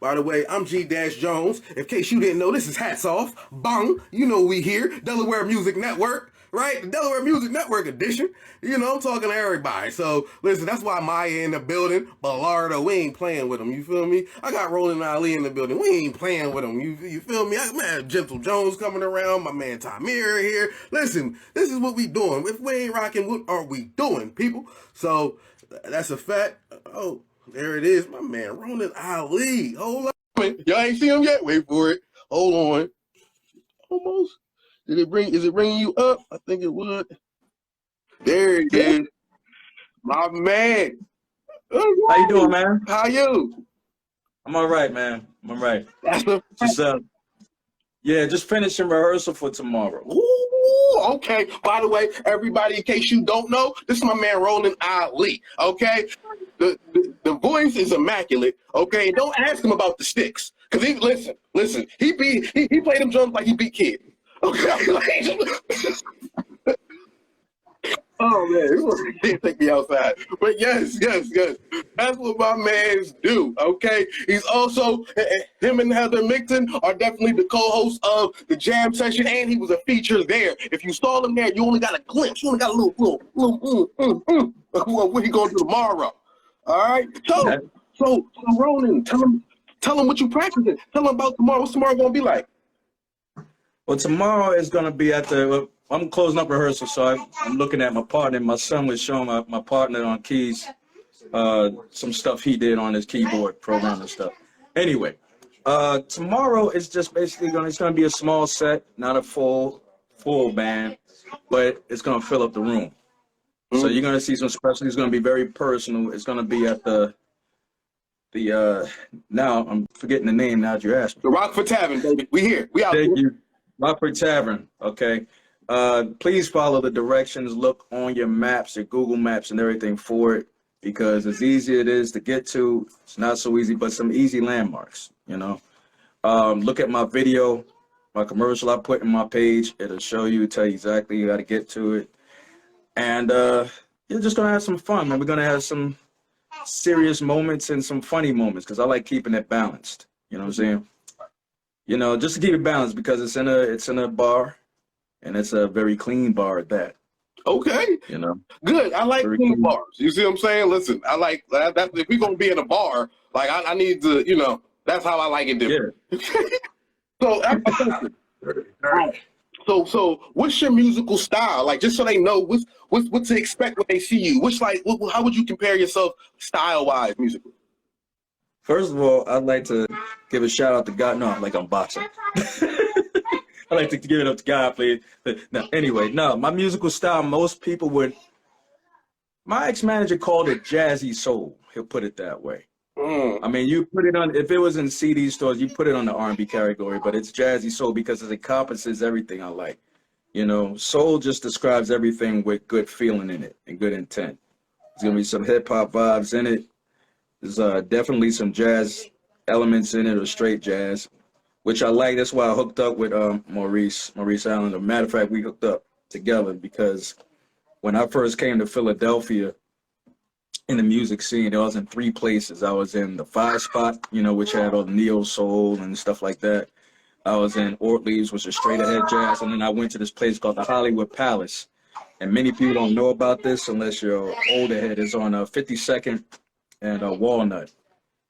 By the way, I'm G-Jones. In case you didn't know, this is Hats Off. Bong. You know we here. Delaware Music Network. Right? The Delaware Music Network edition. You know, I'm talking to everybody. So, listen, that's why Maya in the building. Ballardo, we ain't playing with him. You feel me? I got Roland Ali in the building. We ain't playing with him. You feel me? I man, Gentle Jones coming around. My man Tamir here. Listen, this is what we doing. If we ain't rocking, what are we doing, people? So, that's a fact. Oh, there it is. My man Roland Ali. Hold on. Y'all ain't see him yet? Wait for it. Hold on. Almost. Is it bringing you up? I think it would. There it is. My man. How you doing, man? How you? I'm all right, man. I'm all right. That's a just finishing rehearsal for tomorrow. Ooh, okay. By the way, everybody, in case you don't know, this is my man Roland Ali. Okay, the voice is immaculate. Okay, don't ask him about the sticks, cause he listen. He played them drums like he beat kids. Okay. Oh man, he take me outside. But yes. That's what my mans do. Okay. He's also him and Heather Micton are definitely the co-hosts of the jam session, and he was a feature there. If you saw him there, you only got a glimpse. You only got a little what he gonna do tomorrow. All right. So Ronan, tell him what you practicing. Tell him about tomorrow. What's tomorrow gonna be like? Well, tomorrow is going to be I'm closing up rehearsal, so I'm looking at my partner. My son was showing my partner on keys some stuff he did on his keyboard program and stuff. Anyway, tomorrow is just basically it's going to be a small set, not a full band, but it's going to fill up the room. Mm-hmm. So you're going to see some special. It's going to be very personal. It's going to be at the now I'm forgetting the name now that you asked me. The Rockford Tavern, baby. We here. We out. Thank you. Rockford Tavern, okay. Please follow the directions. Look on your maps, your Google Maps and everything for it, because as easy it is to get to, it's not so easy, but some easy landmarks, you know. Look at my video, my commercial I put in my page. It'll show you, tell you exactly how to get to it. And you're just going to have some fun, man. We're going to have some serious moments and some funny moments, because I like keeping it balanced, you know what I'm saying? You know, just to keep it balanced, because it's in a bar, and it's a very clean bar at that. Okay. You know. Good. I like clean bars. You see what I'm saying? Listen, I like that. If we're gonna be in a bar, like I need to, you know, that's how I like it different. Yeah. So what's your musical style? Like, just so they know what to expect when they see you. How would you compare yourself style-wise musically? First of all, I'd like to give a shout out to God. No, like I'm boxing. I like to give it up to God, please. No, my musical style, most people would. My ex-manager called it jazzy soul. He'll put it that way. I mean, you put it on, if it was in CD stores, you put it on the R&B category, but it's jazzy soul because it encompasses everything I like. You know, soul just describes everything with good feeling in it and good intent. There's going to be some hip-hop vibes in it. There's definitely some jazz elements in it, or straight jazz, which I like. That's why I hooked up with Maurice Allen. As a matter of fact, we hooked up together because when I first came to Philadelphia in the music scene, I was in 3 places. I was in the 5 Spot, you know, which had all the neo soul and stuff like that. I was in Ortleys, which is straight ahead jazz, and then I went to this place called the Hollywood Palace. And many people don't know about this unless you're older head. It's on 52nd and Walnut.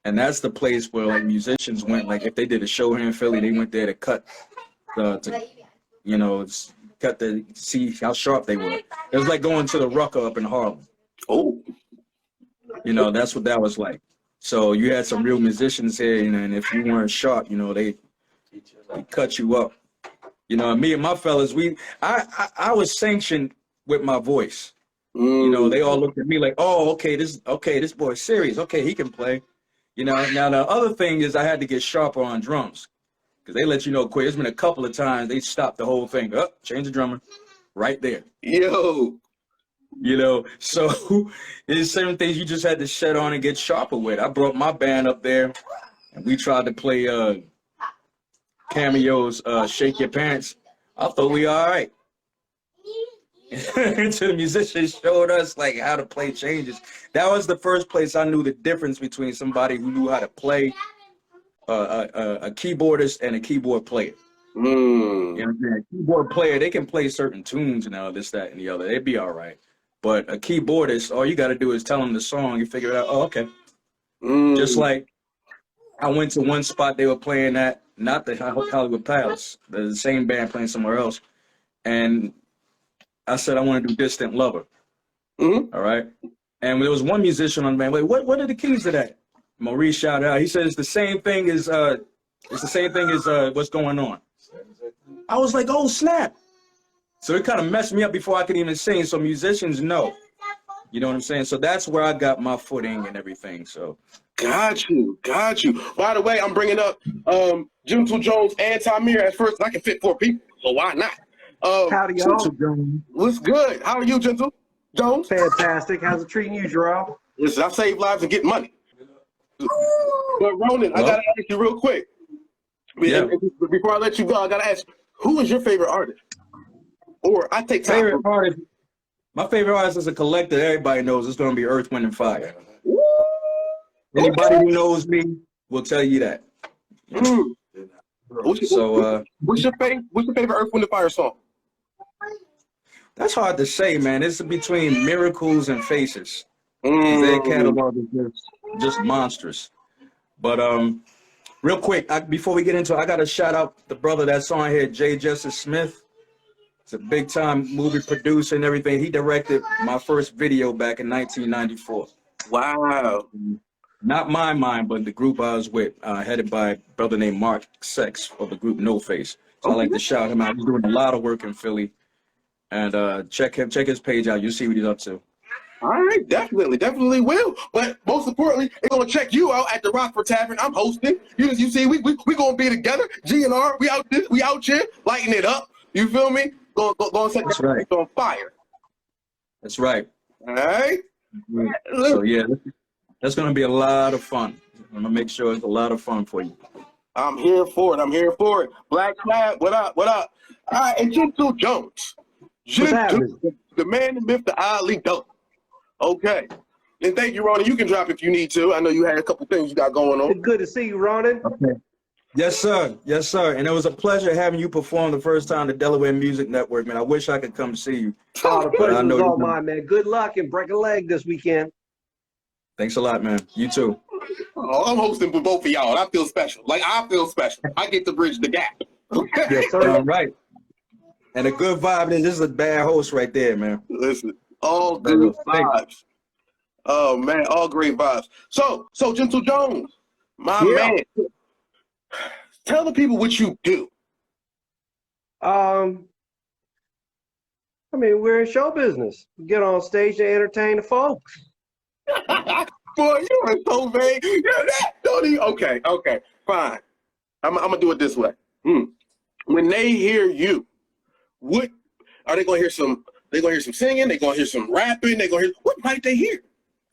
And that's the place where like musicians went, like if they did a show here in Philly, they went there to cut, see how sharp they were. It was like going to the Rucker up in Harlem. Oh. You know, that's what that was like. So you had some real musicians here, you know, and if you weren't sharp, you know, they cut you up. You know, and me and my fellas, I was sanctioned with my voice. You know, they all looked at me like, oh, okay, this boy's serious. Okay, he can play. You know, now the other thing is I had to get sharper on drums because they let you know quick. It's been a couple of times they stopped the whole thing. Oh, change the drummer right there. Yo. You know, so there's certain things you just had to shut on and get sharper with. I brought my band up there and we tried to play Cameo's Shake Your Pants. I thought we all right. Until the musicians showed us like how to play changes. That was the first place I knew the difference between somebody who knew how to play a keyboardist and a keyboard player. Mm. You know what I'm saying? A keyboard player, they can play certain tunes now, this, that, and the other. They'd be all right. But a keyboardist, all you got to do is tell them the song. You figure it out. Oh, okay. Mm. Just like I went to one spot they were playing at, not the Hollywood Palace, the same band playing somewhere else. And I said, I want to do Distant Lover. Mm-hmm. All right. And there was one musician on the band. Wait, what are the keys to that? Maurice shouted out. He said it's the same thing as what's going on. I was like, oh snap. So it kind of messed me up before I could even sing. So musicians know. You know what I'm saying? So that's where I got my footing and everything. So got you. By the way, I'm bringing up Gentle Jones and Tamir at first. I can fit 4 people, so why not? Howdy, y'all. What's good? How are you, Gentle Jones? Fantastic. How's it treating you, Jerome? Listen, I save lives and get money. But Ronan, I gotta ask you real quick. Yeah. Before I let you go, I gotta ask, who is your favorite artist? Or I take time. Favorite artist. My favorite artist is a collector. Everybody knows it's going to be Earth, Wind, and Fire. Woo! Anybody who knows me will tell you that. Mm. What's your favorite Earth, Wind, and Fire song? That's hard to say, man. It's between Miracles and Faces. Their catalog is just monstrous. But real quick, before we get into it, I got to shout out the brother that's on here, J. Justice Smith. He's a big-time movie producer and everything. He directed my first video back in 1994. Wow. Not mine, but the group I was with, headed by a brother named Mark Sex of the group No Face. So I like to shout him out. He's doing a lot of work in Philly. And check his page out. You'll see what he's up to. All right, definitely will. But most importantly, they're gonna check you out at the Rockford Tavern. I'm hosting. You see, we gonna be together. GNR, we out here lighting it up. You feel me? Go set the place on fire. That's right. All right. So yeah, that's gonna be a lot of fun. I'm gonna make sure it's a lot of fun for you. I'm here for it. Black Flag, what up? All right, and Gentle Jones. The man, the myth, the oddly dope. Okay. And thank you, Ronan. You can drop if you need to. I know you had a couple things you got going on. Good to see you, Ronan. Okay. Yes, sir. And it was a pleasure having you perform the first time at Delaware Music Network, man. I wish I could come see you. Oh, the pleasure was all mine, man. Good luck and break a leg this weekend. Thanks a lot, man. You too. Oh, I'm hosting with both of y'all. I feel special. I get to bridge the gap. Yes, sir. Right. And a good vibe. This is a bad host right there, man. Listen, all good vibes. Oh, man, all great vibes. So Gentle Jones, my man, tell the people what you do. I mean, we're in show business. We get on stage to entertain the folks. Boy, you are so vague. Don't even. Okay, fine. I'm gonna do it this way. When they hear you, what are they gonna hear? They're gonna hear some singing. They're gonna hear some rapping. They're gonna hear. What might they hear?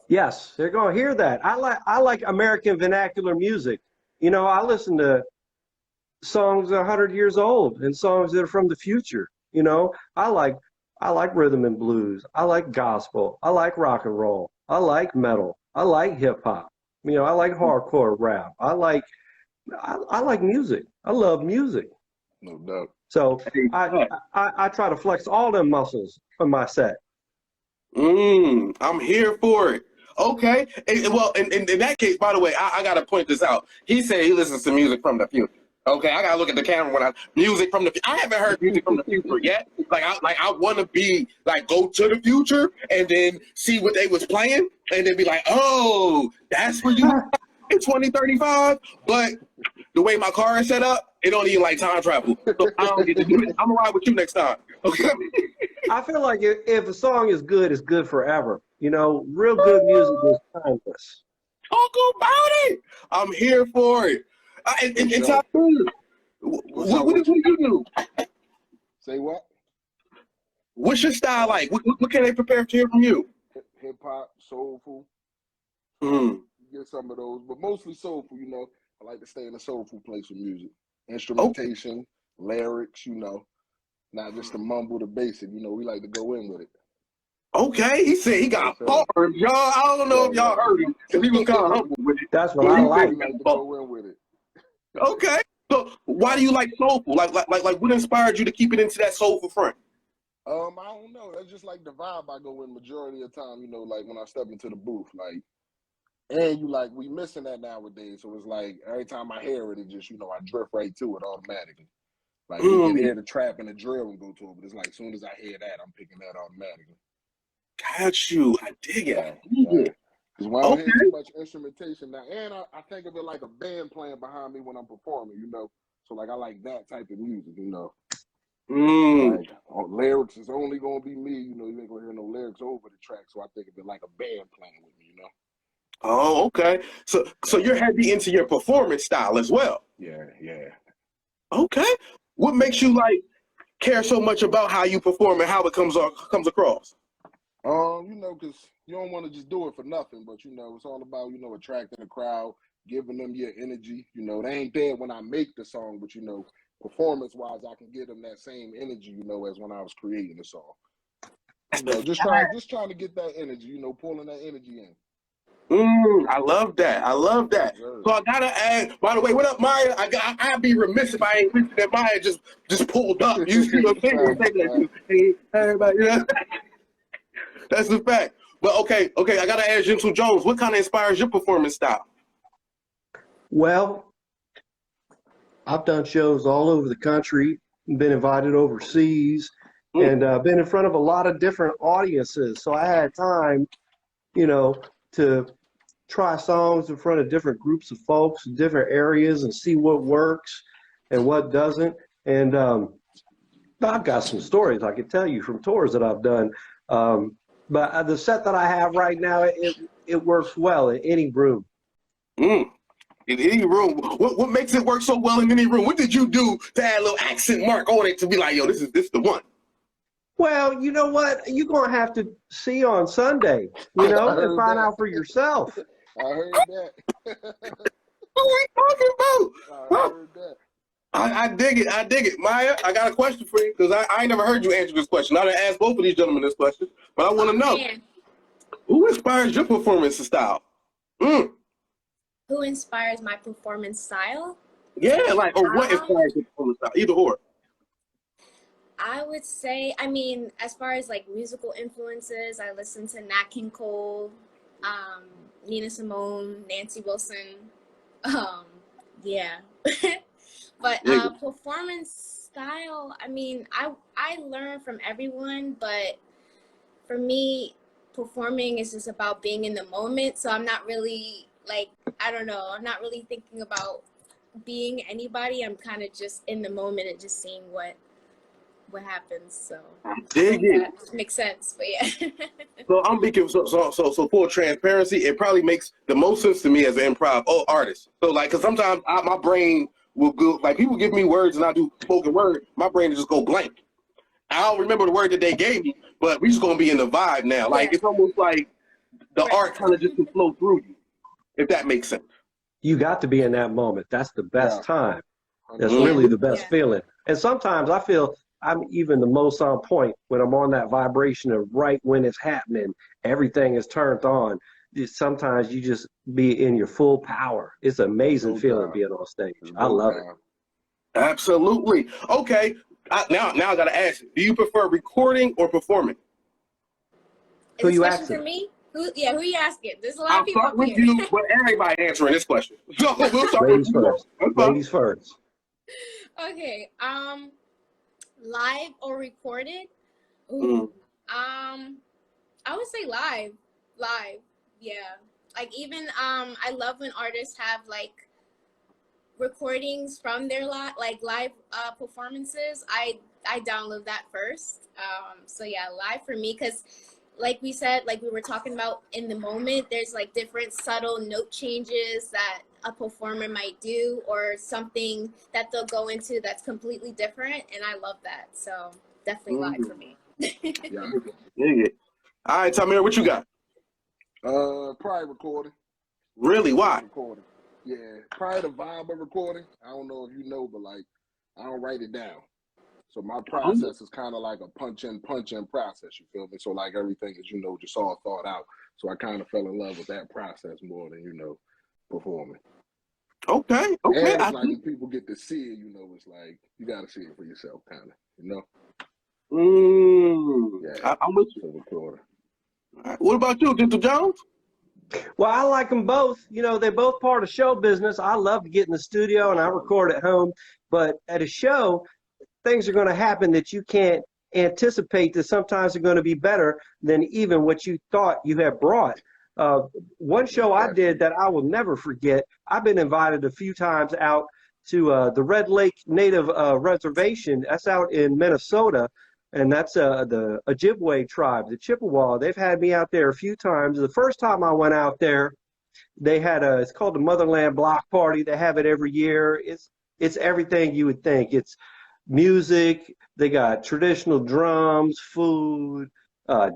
Yes, they're gonna hear that. I like American vernacular music. You know, I listen to songs 100 years old and songs that are from the future. You know, I like rhythm and blues. I like gospel. I like rock and roll. I like metal. I like hip hop. You know, I like hardcore rap. I like music. I love music. No doubt. So I try to flex all them muscles for my set. I'm here for it. Okay. Well, in that case, by the way, I gotta point this out. He said he listens to music from the future. Okay, I gotta look at the camera when music from the. I haven't heard music from the future yet. I want to be go to the future and then see what they was playing and then be like, oh, that's where you in 2035. But the way my car is set up, it don't even time travel. So I don't get to do it. I'm gonna ride with you next time. Okay. I feel like if a song is good, it's good forever. You know, real good music is timeless. Talk about it. I'm here for it. And top two, what do you do? Say what? What's your style like? What can they prepare to hear from you? Hip hop, soulful. Get some of those, but mostly soulful. You know, I like to stay in a soulful place with music, instrumentation, lyrics. You know, not just to mumble the basic. You know, we like to go in with it. Okay, he said he got bars, y'all. I don't know if y'all heard him, because he was kind of humble with it. That's what I like. We like to go in with it. Okay. So why do you like soulful? Like what inspired you to keep it into that soulful front? I don't know. That's just like the vibe I go in majority of the time, you know, like when I step into the booth, like, and you like, we missing that nowadays. So it's like every time I hear it, it just, you know, I drift right to it automatically. Like we can hear the trap and the drill and go to it, but it's like as soon as I hear that, I'm picking that automatically. Got you. I dig it. I dig it. Because when I don't Okay. hear too much instrumentation now, and I think of it like a band playing behind me when I'm performing, you know. So like I like that type of music, you know. Like lyrics is only gonna be me, you know. You ain't gonna hear no lyrics over the track, so I think of it like a band playing with me, you know. Oh, okay. So you're heavy into your performance style as well. Yeah. Okay. What makes you like care so much about how you perform and how it comes across? You know, because you don't want to just do it for nothing, but you know, it's all about, you know, attracting the crowd, giving them your energy. You know, they ain't there when I make the song, but you know, performance wise, I can give them that same energy, you know, as when I was creating the song. You know, just trying to get that energy, you know, pulling that energy in. I love that. I love that. Sure. So I gotta add. By the way, what up, Maya? I'd be remiss if I ain't mentioned that Maya just pulled up. You see what I'm saying? Hey, everybody, you know? That's the fact. But okay. I gotta ask Gentle Jones. What kind of inspires your performance style? Well, I've done shows all over the country, been invited overseas, and been in front of a lot of different audiences. So I had time, you know, to try songs in front of different groups of folks in different areas and see what works and what doesn't. And I've got some stories I could tell you from tours that I've done. But the set that I have right now, it works well in any room. In any room. What makes it work so well in any room? What did you do to add a little accent mark on it to be like, yo, this is the one? Well, you know what? You're going to have to see on Sunday, you know, and find out for yourself. I heard that. What are we talking about? I heard that. I dig it. I dig it. Maya, I got a question for you because I ain't never heard you answer this question. I done asked both of these gentlemen this question, but I want to know, who inspires your performance style? Who inspires my performance style? Yeah, like, or what inspires your performance style? Either or. I would say, I mean, as far as like musical influences, I listen to Nat King Cole, Nina Simone, Nancy Wilson. Yeah. But performance style, I mean, I learn from everyone, but for me, performing is just about being in the moment. So I'm not really like, I don't know, I'm not really thinking about being anybody. I'm kind of just in the moment and just seeing what happens. So I dig it. That makes sense, but yeah. So I'm thinking, so for transparency, it probably makes the most sense to me as an improv artist. So like, cause sometimes my brain will go, like people give me words and I do spoken word, my brain will just go blank. I don't remember the word that they gave me, but we just gonna be in the vibe now. Like it's almost like the art kind of just can flow through you, if that makes sense. You got to be in that moment. That's the best time. That's really the best feeling. And sometimes I feel I'm even the most on point when I'm on that vibration of right when it's happening, everything is turned on. Sometimes you just be in your full power. It's an amazing feeling being on stage. I love it. Absolutely. Okay. Now I gotta ask you, do you prefer recording or performing? Is this question for me? Who you asking? There's a lot of people I'll start here. with you, but everybody answering this question. So we'll start Ladies with first. Ladies first. Okay. Live or recorded? I would say live. Yeah. Like even I love when artists have like recordings from their live performances. I download that first. So yeah, live for me, because like we said, like we were talking about in the moment, there's like different subtle note changes that a performer might do, or something that they'll go into that's completely different, and I love that. So definitely live for me. Yeah. All right, Tamir, what you got? Probably recording. Really? Why? Recording. Yeah, probably the vibe of recording. I don't know if you know, but like I don't write it down. So my process is kind of like a punch in process, you feel me? So like everything is, you know, just all thought out. So I kind of fell in love with that process more than, you know, performing. Okay. And Okay. it's like when people get to see it, you know, it's like you got to see it for yourself, kind of, you know. Yeah, I'm with you. for the quarter. All right. What about you, Mr. Jones? Well, I like them both. You know, they're both part of show business. I love to get in the studio and I record at home. But at a show, things are going to happen that you can't anticipate, that sometimes are going to be better than even what you thought you had brought. One show I did that I will never forget, I've been invited a few times out to the Red Lake Native Reservation. That's out in Minnesota, and that's the Ojibwe tribe, the Chippewa. They've had me out there a few times. The first time I went out there, they had it's called the Motherland Block Party. They have it every year. It's everything you would think. It's music. They got traditional drums, food,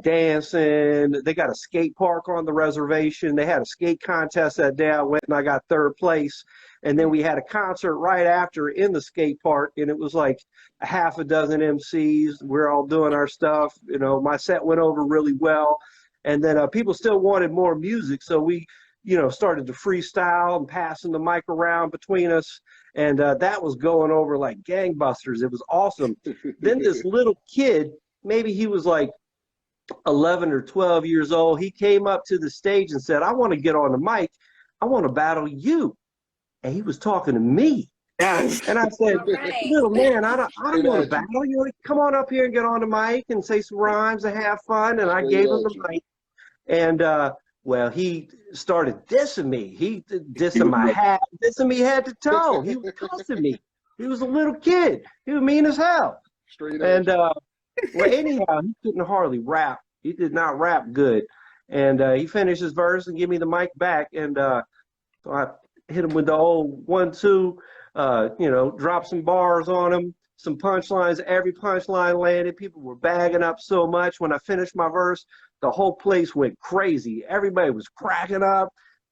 dancing. They got a skate park on the reservation. They had a skate contest that day. I went and I got third place. And then we had a concert right after in the skate park, and it was like a half a dozen MCs. We're all doing our stuff. You know, my set went over really well. And then people still wanted more music, so we, you know, started to freestyle and passing the mic around between us. And that was going over like gangbusters. It was awesome. Then this little kid, maybe he was like 11 or 12 years old, he came up to the stage and said, I want to get on the mic. I want to battle you. And he was talking to me. Yes. And I said, Right. little man, I don't want to battle. You want to come on up here and get on the mic and say some rhymes and have fun. And I gave him the mic. And well, he started dissing me. He dissing my hat, dissing me head to toe. He was cussing me. He was a little kid. He was mean as hell. Straight And well, anyhow, he couldn't hardly rap. He did not rap good. And he finished his verse and gave me the mic back. And so I hit him with the old 1-2, you know, drop some bars on him, some punchlines. Every punchline landed. People were bagging up so much. When I finished my verse, the whole place went crazy. Everybody was cracking up,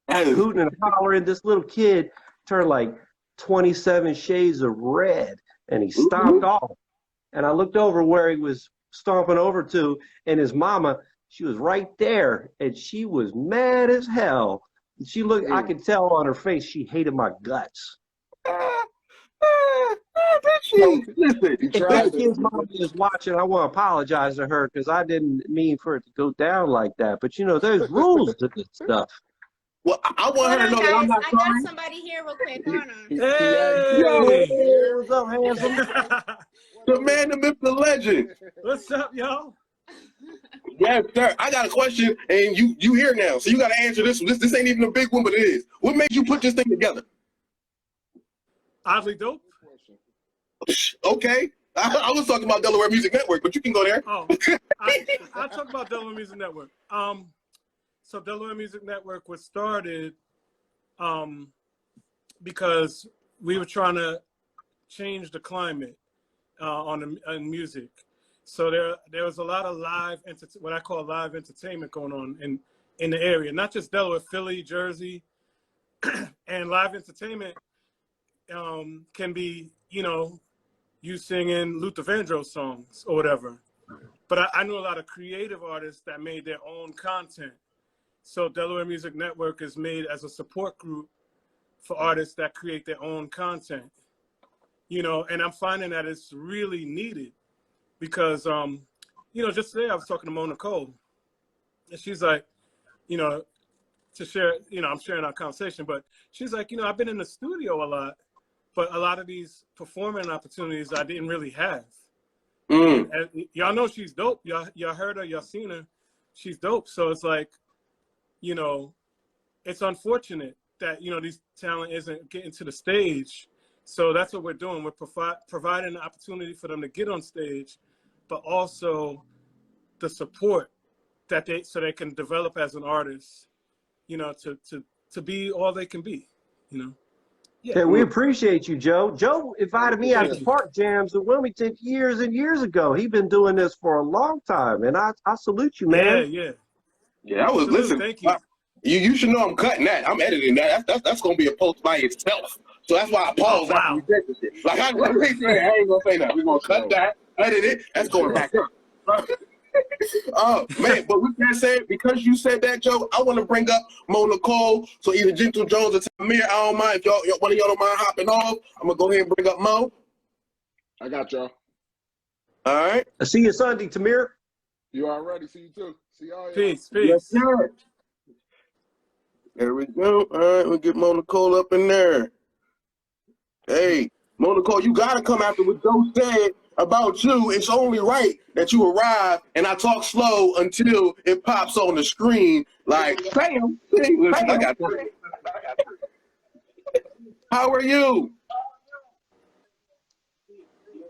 hooting and hollering. This little kid turned like 27 shades of red, and he stomped off. And I looked over where he was stomping over to, and his mama, she was right there, and she was mad as hell. She looked, I could tell on her face, she hated my guts. Listen, if that kid's mom is watching, I want to apologize to her because I didn't mean for it to go down like that. But you know, there's rules to this stuff. well, I want her to know that I'm not I sorry. got somebody here real quick. Hold on. Hey, what's up, handsome? The man, the myth, the legend. What's up, y'all? Yes, sir. I got a question, and you here now, so you got to answer this one. This ain't even a big one, but it is. What made you put this thing together? Oddly dope. Okay. I was talking about Delaware Music Network, but you can go there. Oh, I'll talk about Delaware Music Network. So Delaware Music Network was started because we were trying to change the climate on music. So there was a lot of what I call live entertainment going on in the area, not just Delaware, Philly, Jersey, and live entertainment can be, you know, you singing Luther Vandross songs or whatever. But I knew a lot of creative artists that made their own content. So Delaware Music Network is made as a support group for artists that create their own content. You know, and I'm finding that it's really needed because, you know, just today I was talking to Mona Cole, and she's like, you know, to share, you know, I'm sharing our conversation, but she's like, you know, I've been in the studio a lot, but a lot of these performing opportunities I didn't really have. And y'all know she's dope. Y'all heard her, y'all seen her. She's dope. So it's like, you know, it's unfortunate that, you know, these talent isn't getting to the stage. So that's what we're doing. We're providing an opportunity for them to get on stage, but also the support that so they can develop as an artist, you know, to be all they can be, you know. Yeah, we appreciate you, Joe. Joe invited me out to Park Jams in Wilmington years and years ago. He's been doing this for a long time, and I salute you, man. Yeah, I was listening. Thank you. You should know I'm cutting that. I'm editing that. That's gonna be a post by itself. So that's why I paused after you said this shit. Like I ain't gonna say that. We're gonna cut that, edit it. That's going back up. Oh man, but with that said, because you said that, Joe, I want to bring up Mona Cole. So either Gentle Jones or Tamir, I don't mind if y'all one of y'all don't mind hopping off. I'm gonna go ahead and bring up Mo. I got y'all. All right. I see you Sunday, Tamir. You already? See you too. See y'all. Peace, Yes, peace. sir. There we go. All right, we'll get Mona Cole up in there. Hey, Mona Cole, you gotta come after what Joe said about you. It's only right that you arrive and I talk slow until it pops on the screen. Like, bam, listen, I got you. How are you?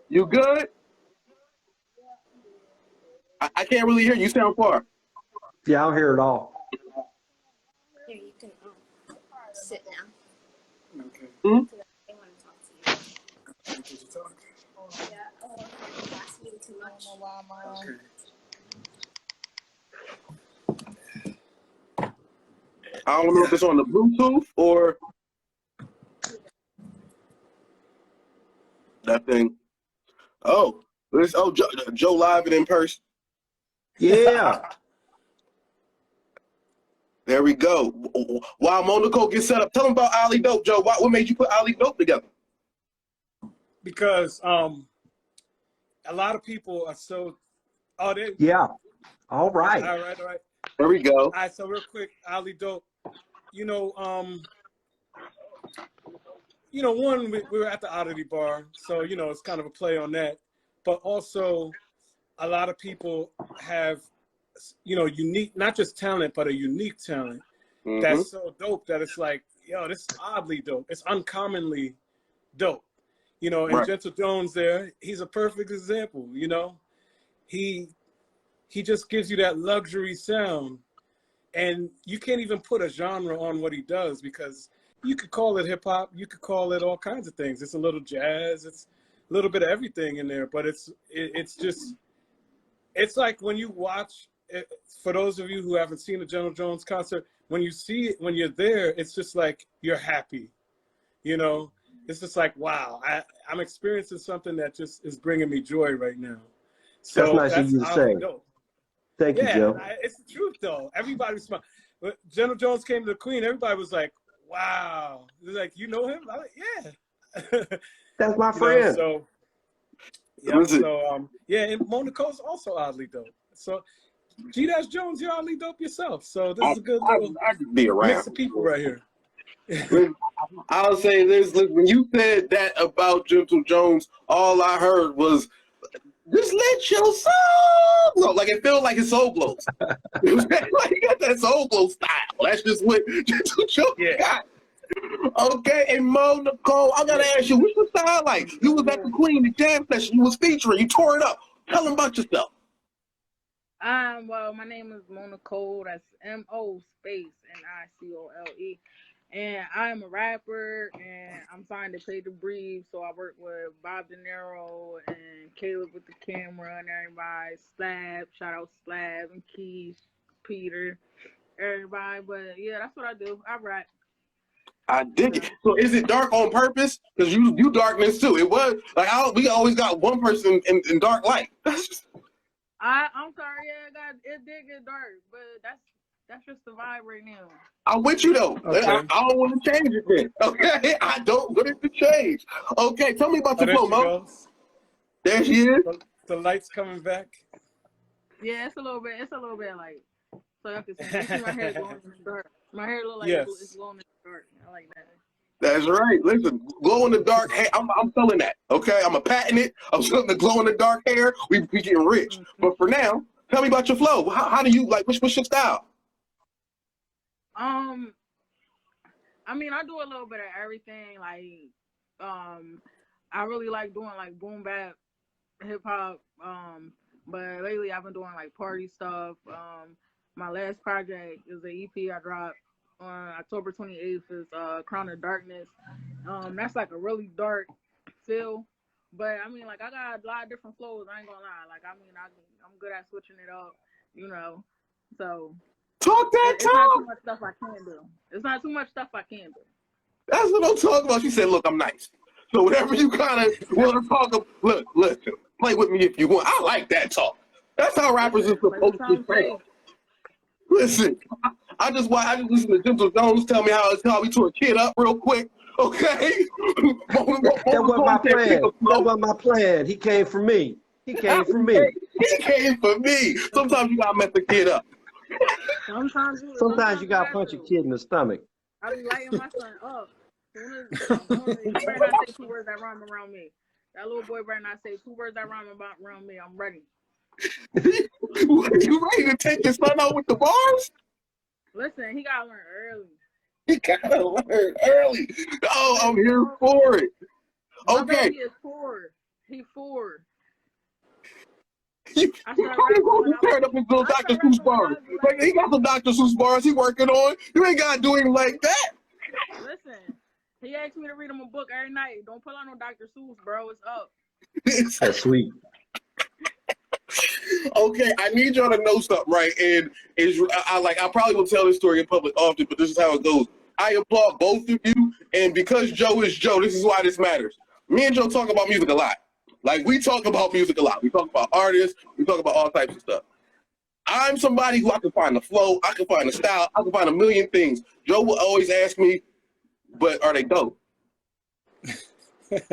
You good? I can't really hear you. You sound far. Yeah, I don't hear it all. Here, you can sit now. Okay. Hmm? They want to talk to you. Did you talk? Yeah, you're asking me too much. Okay. I don't know if it's on the Bluetooth or that thing. Oh, Joe live and in person. Yeah. There we go. While Monaco gets set up, tell them about Ali Dope, Joe. What made you put Ali Dope together? Because a lot of people are so. Oh, they. Yeah. All right. All right, all right. There we go. All right, so real quick, Ali Dope. You know, one, we were at the Oddity Bar, so, it's kind of a play on that. But also, a lot of people have, unique, not just talent, but a unique talent that's so dope that it's like, yo, this is oddly dope. It's uncommonly dope. And Right. Gentle Jones there, he's a perfect example, He just gives you that luxury sound. And you can't even put a genre on what he does because you could call it hip hop, you could call it all kinds of things. It's a little jazz, it's a little bit of everything in there, but it's like when you watch it, for those of you who haven't seen a Gentle Jones concert, when you see it, when you're there, it's just like you're happy. It's just like, wow, I'm experiencing something that just is bringing me joy right now. So That's nice of you to say. dope. Thank you, Joe. It's the truth, though. Everybody was smart. When Gentle Jones came to the Queen, everybody was like, wow. They're like, you know him? I'm like, yeah. That's my friend. And Monaco's also oddly dope. So, G-Jones, you're oddly dope yourself. So, this is a good little I could be around. mix of people right here. I'll say this. Look, when you said that about Gentle Jones, all I heard was, just let your soul glow. Like it felt like his soul glows. It was like he got that soul glow style. That's just what Gentle Jones got. Okay, and Mo Nicole, I gotta ask you, what's your style like? You was at the Queen, the jam session, you was featuring, you tore it up. Tell them about yourself. Well, my name is Mona Cole. That's MO space NICOLE. And I'm a rapper, and I'm signed to Pay to Breathe. So I work with Bob De Niro and Caleb with the camera and everybody. Slab, shout out Slab and Keith, Peter, everybody. But yeah, that's what I do. I rap. I dig it. So is it dark on purpose? Because you darkness too. It was like we always got one person in dark light. I'm sorry, it did get dark, but that's just the vibe right now. I'm with you though. Okay. I don't want to change it then. Okay, I don't want it to change. Okay, tell me about your flow, Mo. There she is. The light's coming back. Yeah, it's a little bit like, so I can see my hair glowing in the dark. My hair look like it's glowing in the dark. I like that. That's right. Listen, glow in the dark hair. I'm selling that. Okay, I'm a patent it. I'm selling the glow in the dark hair. We getting rich. But for now, tell me about your flow. How do you like? What's your style? I mean, I do a little bit of everything. Like, I really like doing like boom bap, hip hop. But lately I've been doing like party stuff. My last project is the EP I dropped on October 28th. Is Crown of Darkness. That's like a really dark feel. But I mean, like I got a lot of different flows. I ain't gonna lie. Like I mean, I'm good at switching it up. So. Talk that it's talk. Not too much stuff I can do. It's not too much stuff I can do. That's what I'm talking about. She said, "Look, I'm nice." So whatever you kind of want to talk about, look, play with me if you want. I like that talk. That's how rappers are Listen, play what supposed to Tom sound. say. Listen, I just listen to Gentle Jones tell me how he tore a kid up real quick. Okay, That wasn't my plan. That flow. wasn't my plan. He came for me. He came for me. He came for me. Sometimes you gotta mess the kid up. Sometimes you gotta have punch a to. kid in the stomach. I be lighting my son up. He better not say 2 words that rhyme around me. That little boy better not say 2 words that rhyme around me. I'm ready. You ready to take your son out with the bars? Listen, he gotta learn early. He gotta learn early. Oh, I'm here for it. My Okay. baby is 4. He 4. You turned up his little Dr. Seuss bars. Like, he got some Dr. Seuss bars he working on. You ain't gotta do him like that. Listen, he asked me to read him a book every night. Don't pull out no Dr. Seuss, bro. It's up. That's sweet. Okay, I need y'all to know something, right? And I probably will tell this story in public often, but this is how it goes. I applaud both of you, and because Joe is Joe, this is why this matters. Me and Joe talk about music a lot. Like, we talk about music a lot. We talk about artists. We talk about all types of stuff. I'm somebody who I can find the flow. I can find the style. I can find a million things. Joe will always ask me, but are they dope?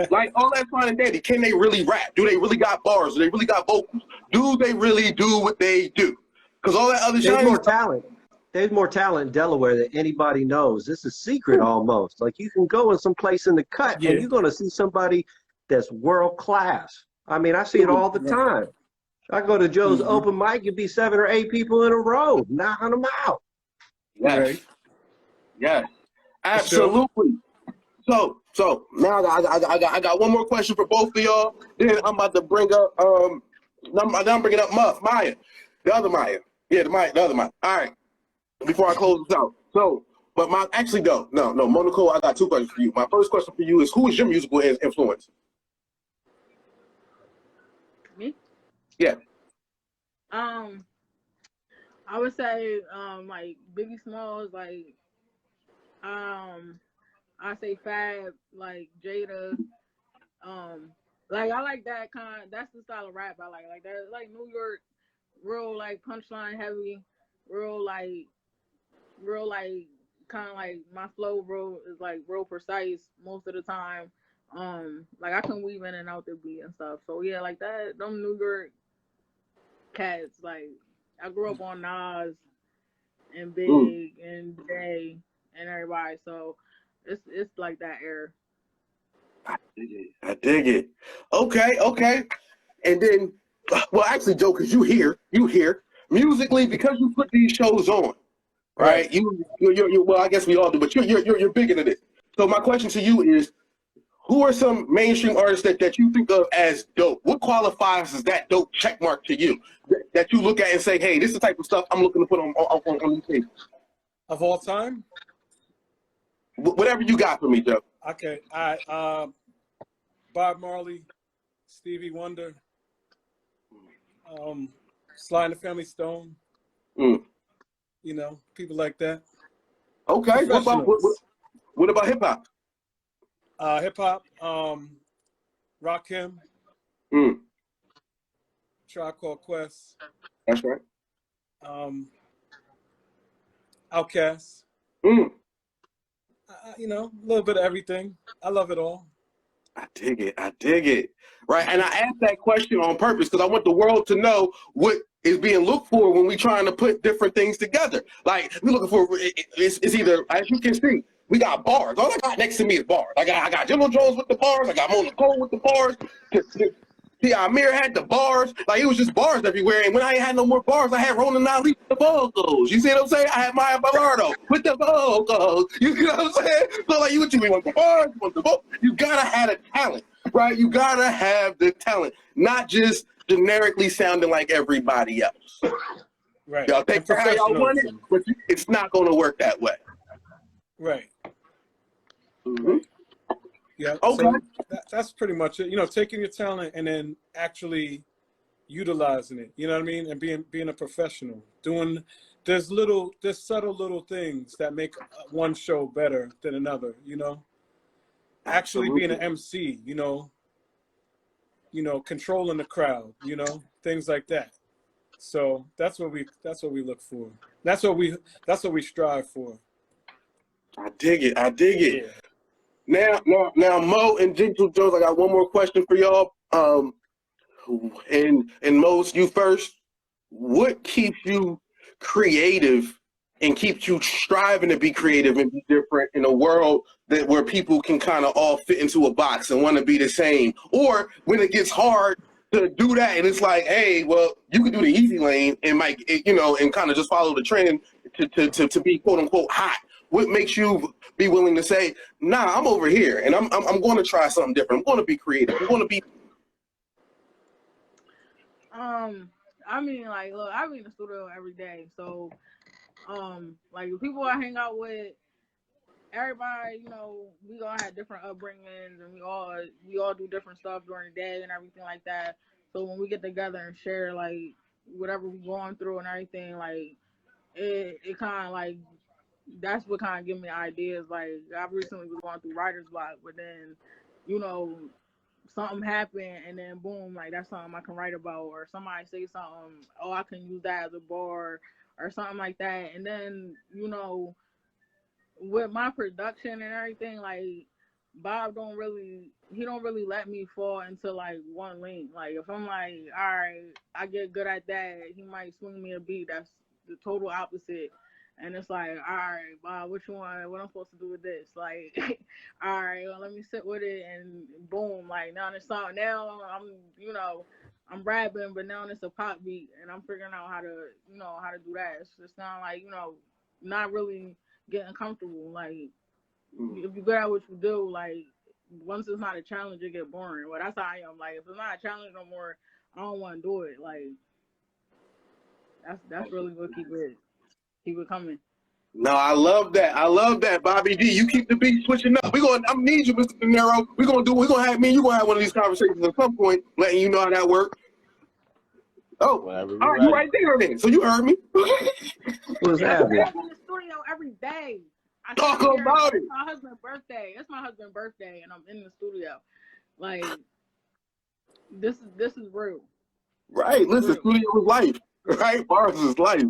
Like, all that fine and dandy. Can they really rap? Do they really got bars? Do they really got vocals? Do they really do what they do? Because all that other There's shit. more talent. There's more talent in Delaware than anybody knows. It's a secret almost. Like, you can go in some place in the cut and you're going to see somebody that's world class. I mean, I see it all the time. I go to Joe's open mic, you'd be 7 or 8 people in a row, knocking them out. Yes. Right. Yes. Absolutely. So now I got one more question for both of y'all. Then I'm about to bring up I'm bringing up Maya, the other Maya. Yeah, the other Maya. All right. Before I close this out. So, but no, Monaco, I got 2 questions for you. My first question for you is, who is your musical influence? Me? Yeah. I would say like Biggie Smalls, like I say Fab, like Jada, like I like that kind. That's the style of rap I like. Like that, like New York, real like punchline heavy, real like kind of like my flow, real is like real precise most of the time. Like I can weave in and out the beat and stuff. So yeah, like that. Them New York cats, like I grew up on Nas and Big and Jay and everybody. So it's like that era. I dig it. Okay. And then, well, actually, Joe, because you hear musically, because you put these shows on, right? You're well, I guess we all do, but you're big into this. So my question to you is, who are some mainstream artists that you think of as dope? What qualifies as that dope checkmark to you that you look at and say, hey, this is the type of stuff I'm looking to put on these things? Of all time? Whatever you got for me, Joe. Okay. All right. Bob Marley, Stevie Wonder, Sly and the Family Stone. You know, people like that. Okay. What about hip hop? Hip hop, Rakim, Tribe Called Quest. That's right. Outkast. You know, a little bit of everything. I love it all. I dig it. Right, and I asked that question on purpose because I want the world to know what is being looked for when we trying to put different things together. Like, we're looking for, it's either, as you can see, we got bars. All I got next to me is bars. I got Jimbo Jones with the bars. I got Mona Cole with the bars. Amir had the bars. Like, it was just bars everywhere. And when I ain't had no more bars, I had Ronan Ali with the vocals. You see what I'm saying? I had Maya Bellardo with the vocals. You know what I'm saying? So, like, you want the bars, you want the vocals. You gotta have a talent, right? You gotta have the talent, not just generically sounding like everybody else. Right. Y'all think how y'all want it, but it's not gonna work that way. Right. Right. Yeah. Okay. So that's pretty much it. You know, taking your talent and then actually utilizing it. You know what I mean? And being a professional. There's subtle little things that make one show better than another. You know, actually being an MC. You know, controlling the crowd. You know, things like that. So that's what we look for. That's what we strive for. I dig it. I dig it. Yeah. Now, Mo and Gentle Jones, I got one more question for y'all. And Mo's you first. What keeps you creative and keeps you striving to be creative and be different in a world where people can kind of all fit into a box and want to be the same? Or when it gets hard to do that and it's like, hey, well, you can do the easy lane and and kind of just follow the trend to be quote unquote hot. What makes you be willing to say, nah, I'm over here and I'm going to try something different. I'm going to be creative. I'm going to be. I mean, like, look, I be in the studio every day, so like the people I hang out with, everybody, we all have different upbringings, and we all do different stuff during the day and everything like that. So when we get together and share like whatever we're going through and everything, like it kind of like that's what kind of give me ideas. Like I recently was going through writer's block, but then something happened and then boom, like that's something I can write about, or somebody say something, oh, I can use that as a bar or something like that. And then with my production and everything, like Bob don't really let me fall into like one lane. Like if I'm like, all right, I get good at that, he might swing me a beat that's the total opposite. And it's like, all right, Bob, what you want? What I'm supposed to do with this? Like, all right, well, let me sit with it, and boom, like now it's song. Now I'm rapping, but now it's a pop beat, and I'm figuring out how to do that. It's just not like not really getting comfortable. Like, if you're good at what you do, like once it's not a challenge, it get boring. Well, that's how I am. Like, if it's not a challenge no more, I don't want to do it. Like, that's really what keep it coming. No, I love that. I love that, Bobby D. You keep the beat switching up. I'm gonna need you, Mr. De Niro. We're gonna have me and you gonna have one of these conversations at some point, letting you know how that works. Oh, all right, you right there then. So you heard me. What's happening? I'm in the studio every day. Talk about it. It's my husband's birthday. It's my husband's birthday, and I'm in the studio. Like, this is real. Right. Listen, studio is life. Right? Bars is life.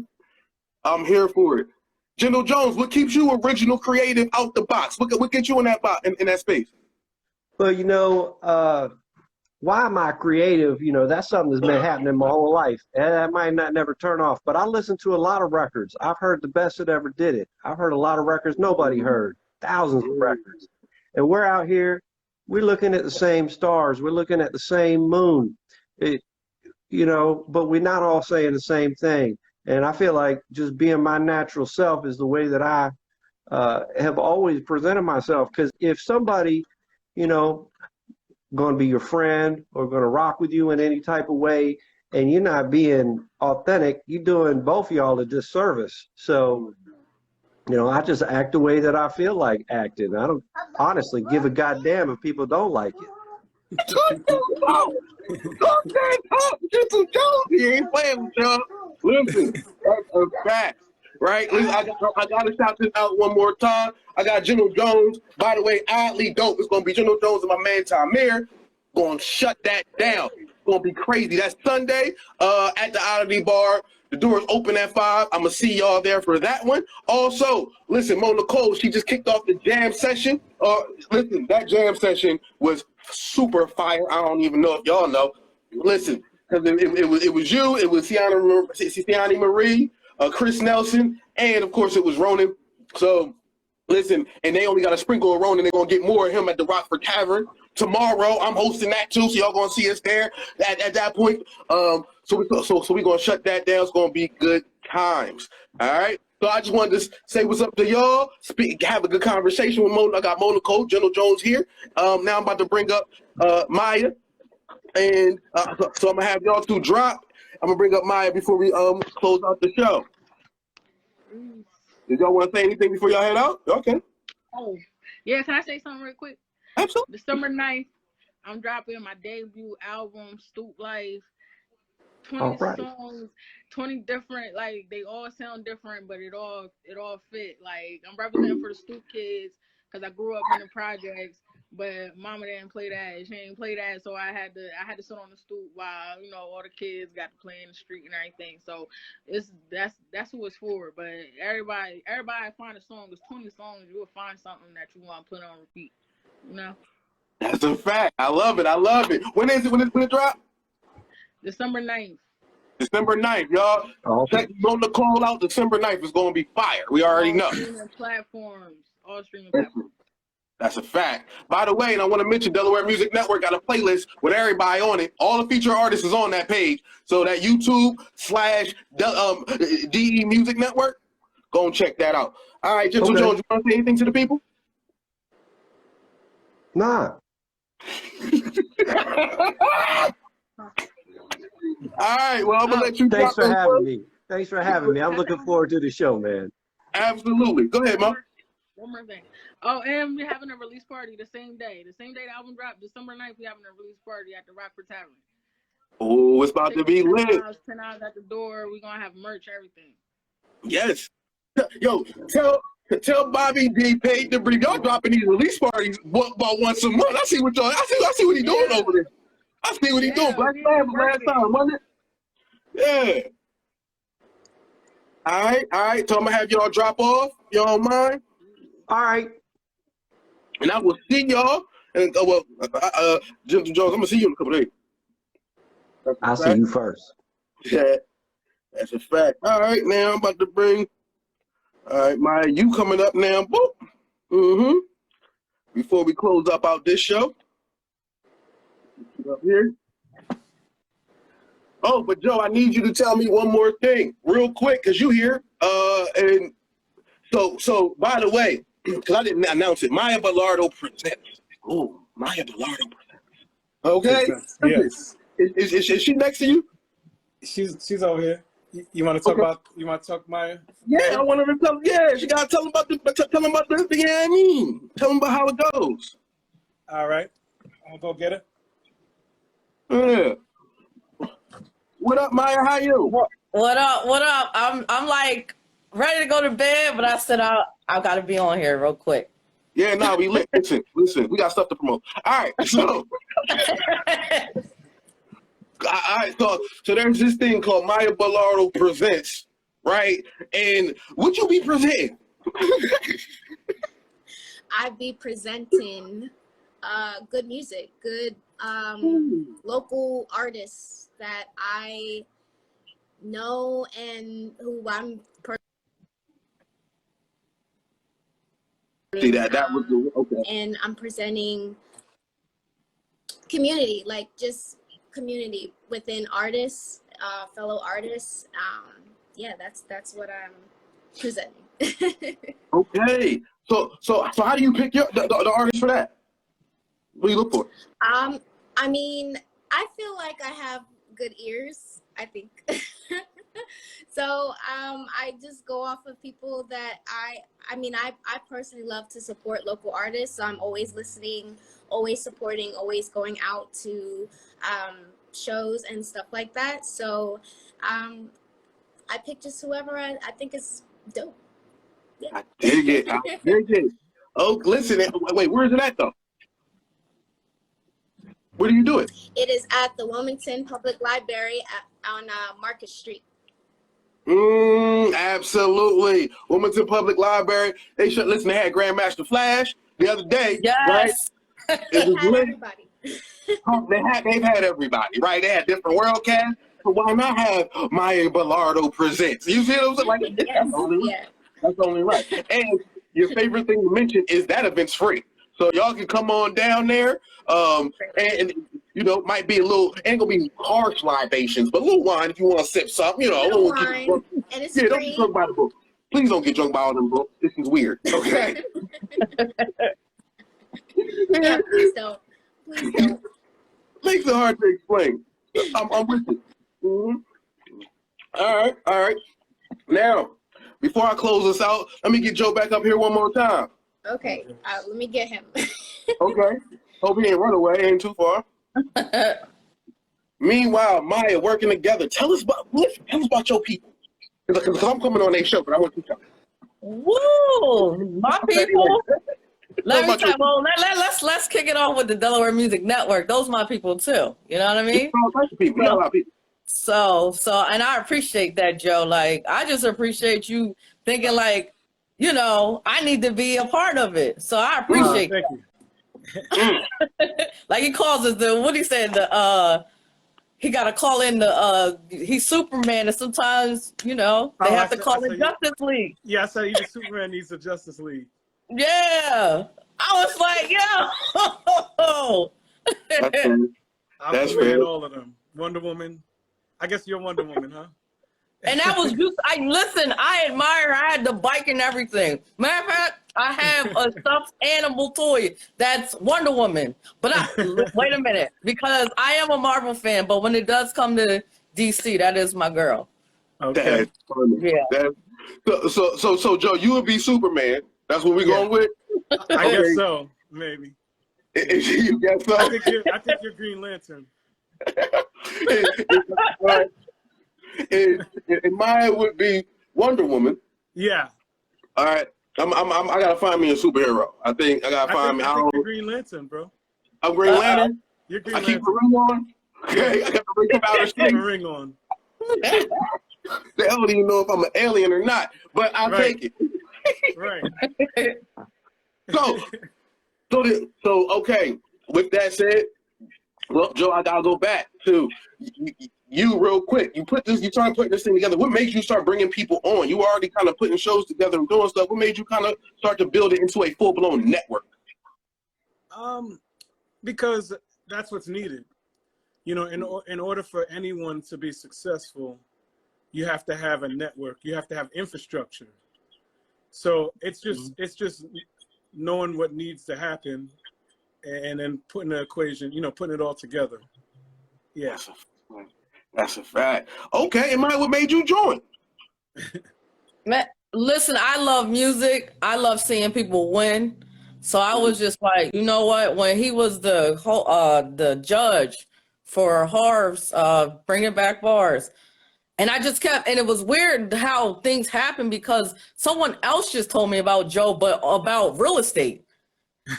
I'm here for it. Gentle Jones, what keeps you original, creative, out the box? What gets you in that box, in that space? Well, why am I creative? That's something that's been happening my whole life. And I might not never turn off, but I listen to a lot of records. I've heard the best that ever did it. I've heard a lot of records nobody heard, thousands of records. And we're out here, we're looking at the same stars. We're looking at the same moon. But we're not all saying the same thing. And I feel like just being my natural self is the way that I have always presented myself. Because if somebody, going to be your friend or going to rock with you in any type of way, and you're not being authentic, you're doing both of y'all a disservice. So, I just act the way that I feel like acting. I don't honestly give a goddamn if people don't like it. Talk that talk. Gentle Jones. He ain't playing with y'all. Listen, that's a fact. Right? Listen, I gotta shout this out one more time. I got Gentle Jones. By the way, oddly dope. It's gonna be Gentle Jones and my man Tamir. Gonna shut that down. It's gonna be crazy. That's Sunday at the Oddity Bar. The doors open at 5. I'm gonna see y'all there for that one. Also, listen, Mo Nicole, she just kicked off the jam session. Listen, that jam session was super fire. I don't even know if y'all know. Listen, because it was you, it was Ciani Marie, Chris Nelson, and of course it was Ronan. So listen, and they only got a sprinkle of Ronan. They're gonna get more of him at the Rockford Tavern tomorrow. I'm hosting that too, so y'all gonna see us there at that point. So we're gonna shut that down. It's gonna be good times. All right. So I just wanted to say what's up to y'all. Have a good conversation with Mo. I got Mo Nicole, Gentle Jones here. Now I'm about to bring up Maya, and so I'm gonna have y'all two drop. I'm gonna bring up Maya before we close out the show. Did y'all want to say anything before y'all head out? Okay. Oh, yeah. Can I say something real quick? Absolutely. December 9th, I'm dropping my debut album, Stoop Life. 20 songs, 20 different, like they all sound different, but it all fit. Like I'm representing for the Stoop kids because I grew up in the projects. but Mama didn't play that. She didn't play that, so I had to sit on the stoop while all the kids got to play in the street and everything. So that's who it's for. But everybody find a song. There's 20 songs. You will find something that you want to put on repeat. That's a fact. I love it. I love it. When is it? When it drop? December 9th. December 9th, y'all. Okay. Check Nicole out. December 9th is going to be fire. We already know. All streaming platforms. That's a fact. By the way, and I want to mention Delaware Music Network got a playlist with everybody on it. All the featured artists is on that page. So that YouTube/DE Music Network, go and check that out. All right, Gentle Jones, you want to say anything to the people? Nah. All right, well, I'm going to let you Thanks for having me. Thanks for having me. I'm looking forward to the show, man. Absolutely. Go ahead, Mom. One more thing. Oh, and we're having a release party the same day. The same day the album dropped, December 9th, we're having a release party at the Rockford Tavern. Oh, it's about to be lit. 10 hours at the door. We're going to have merch, everything. Yes. Yo, tell Bobby D paid to bring y'all dropping these release parties about once a month. I see what he's doing over there. I see what he's doing. Black Sabbath last time, wasn't it? Yeah. All right. So I'm gonna have y'all drop off. Y'all don't mind? All right. And I will see y'all. And Gentle Jones, I'm gonna see you in a couple days. I'll see you first. Yeah, that's a fact. All right, now I'm about to bring. All right, Maya, you coming up now? Boop. Mm-hmm. Before we close up out this show. Up here. Oh, but Joe, I need you to tell me one more thing, real quick, cause you here. And so by the way, because I didn't announce it, Maya Bellardo presents. Oh, Maya Bellardo presents. Okay. Yes. Is she next to you? She's over here. You want to talk about? You want to talk, Maya? Yeah, I want her to tell. Yeah, she got to tell him about the. Tell him about the. You know what I mean? Tell him about how it goes. All right, I'm gonna go get her. Yeah. What up, Maya? How you? What up? What up? I'm like ready to go to bed, but I said I got to be on here real quick. Yeah, nah, we lit. Listen, we got stuff to promote. All right, so. All right, so there's this thing called Maya Bellardo Presents, right? And would you be presenting? I'd be presenting good music, good local artists that I know and who I'm See that was the okay. And I'm presenting community, like just community within artists, fellow artists. Yeah, that's what I'm presenting. Okay, so how do you pick the artist for that? What do you look for? I mean, I feel like I have good ears, I think. So I just go off of people that I personally love to support local artists. So I'm always listening, always supporting, always going out to shows and stuff like that. So I pick just whoever I think is dope. Yeah. I dig it. Oh, listen, wait, where is it at though? Where do you do it? It is at the Wilmington Public Library on Market Street. Absolutely. Wilmington Public Library. They should listen. They had Grandmaster Flash the other day. Yes. Right? They had everybody. They've had everybody, right? They had different world cast. So why not have Maya Bellardo Presents? You see what I'm saying? Like, that's only right. And your favorite thing to mention is that event's free. So y'all can come on down there. And you know, might be a little, ain't gonna be harsh libations, but a little wine if you want to sip something, you know. Little wine, and it's free. Don't get drunk by the book. Please don't get drunk by all them books. This is weird. Okay. Yeah, please don't. Please don't. Makes it hard to explain. I'm with you. Mm-hmm. All right. Now, before I close this out, let me get Joe back up here one more time. Okay, let me get him. Okay. Hope he ain't run away. Ain't too far. Meanwhile, Maya, working together. Tell us about your people. Because I'm coming on their show, but I want you to tell me. Woo! My people. Let me about say, your well, let's kick it off with the Delaware Music Network. Those are my people too. You know what I mean? all types of people. You got a lot of people. So, and I appreciate that, Joe. Like, I just appreciate you thinking like, you know, I need to be a part of it. So I appreciate Thank you. that. Like he calls us what he said, he got to call in he's Superman, and sometimes, you know, they have to call in Justice League. Yeah, I said even Superman needs a Justice League. Yeah. I was like, yo. That's I'm fair. all of them. Wonder Woman. I guess you're Wonder Woman, huh? And that was just, I admire, I had the bike and everything. Matter of fact, I have a stuffed animal toy that's Wonder Woman. But wait a minute, because I am a Marvel fan, but when it does come to DC, that is my girl. Okay. That's funny. Yeah. So Joe, you would be Superman. That's what we're going with? I guess so, maybe. You guess so? I think you're Green Lantern. And mine would be Wonder Woman. Yeah. All right. I gotta find me a superhero. I think I gotta find me. I think you're Green Lantern, bro. I'm Green Lantern. You're Green I Lantern. keep the ring on. Okay, I got the ring out of Keep the space. ring on. They don't even know if I'm an alien or not, but I'll take it. Right. So okay. With that said, well, Joe, I gotta go back to you real quick. You started putting this thing together. What made you start bringing people on? You were already kind of putting shows together and doing stuff. What made you kind of start to build it into a full-blown network? Because that's what's needed. You know, in order for anyone to be successful, you have to have a network. You have to have infrastructure. So it's just knowing what needs to happen and then putting the equation, you know, putting it all together. Yeah. That's a fact. Okay, and what made you join? Man, listen, I love music. I love seeing people win. So I was just like, you know what? When he was the judge for Harv's Bringing Back Bars, and I just kept, and it was weird how things happened because someone else just told me about Joe, but about real estate.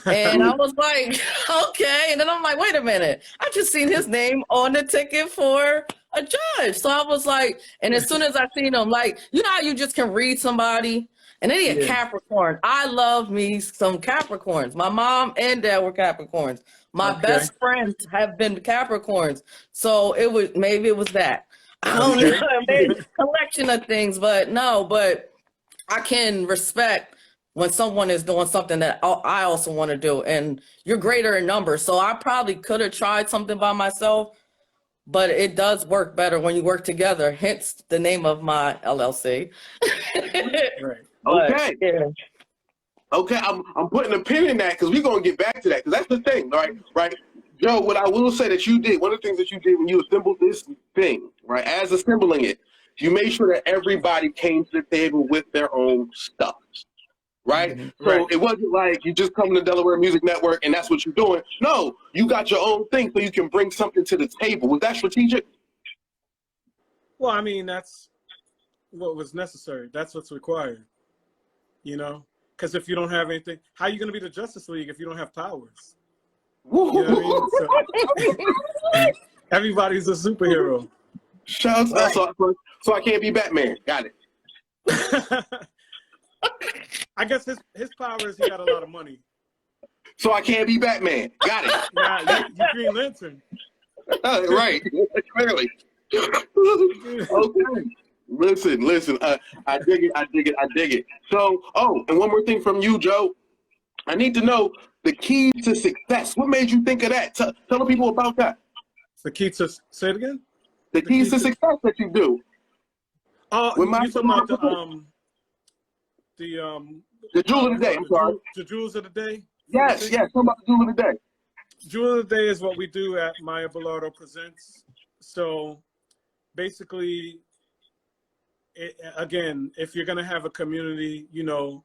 And I was like, okay. And then I'm like, wait a minute. I just seen his name on the ticket for a judge. So I was like, and as soon as I seen him, like, you know how you just can read somebody? And then he had Capricorn. I love me some Capricorns. My mom and dad were Capricorns. My best friends have been Capricorns. So maybe it was that. I don't know. Maybe a collection of things, but I can respect when someone is doing something that I also want to do, and you're greater in numbers. So I probably could have tried something by myself, but it does work better when you work together, hence the name of my LLC. Right. Okay. Yeah. Okay, I'm putting a pin in that because we're going to get back to that because that's the thing, right? Joe, what I will say that you did, one of the things that you did when you assembled this thing, right, as assembling it, you made sure that everybody came to the table with their own stuff. Right? Mm-hmm. So it wasn't like you just come to the Delaware Music Network and that's what you're doing. No, you got your own thing so you can bring something to the table. Was that strategic? Well, I mean, that's what was necessary. That's what's required, you know? Because if you don't have anything, how are you going to be the Justice League if you don't have powers? You know what I mean? So, everybody's a superhero. Shouts out. So I can't be Batman. Got it. I guess his power is he got a lot of money. So I can't be Batman. Got it. Nah, you Green Lantern. Right. Clearly. Okay. Listen. I dig it. So, and one more thing from you, Joe. I need to know the key to success. What made you think of that? Tell the people about that. The key to, say it again? The keys to success that you do. You talking about the jewel of the day. I'm sorry. The jewels of the day. Yes. Talk about the jewel of the day. Jewel of the day is what we do at Maya Bellardo Presents. So basically, again, if you're gonna have a community, you know,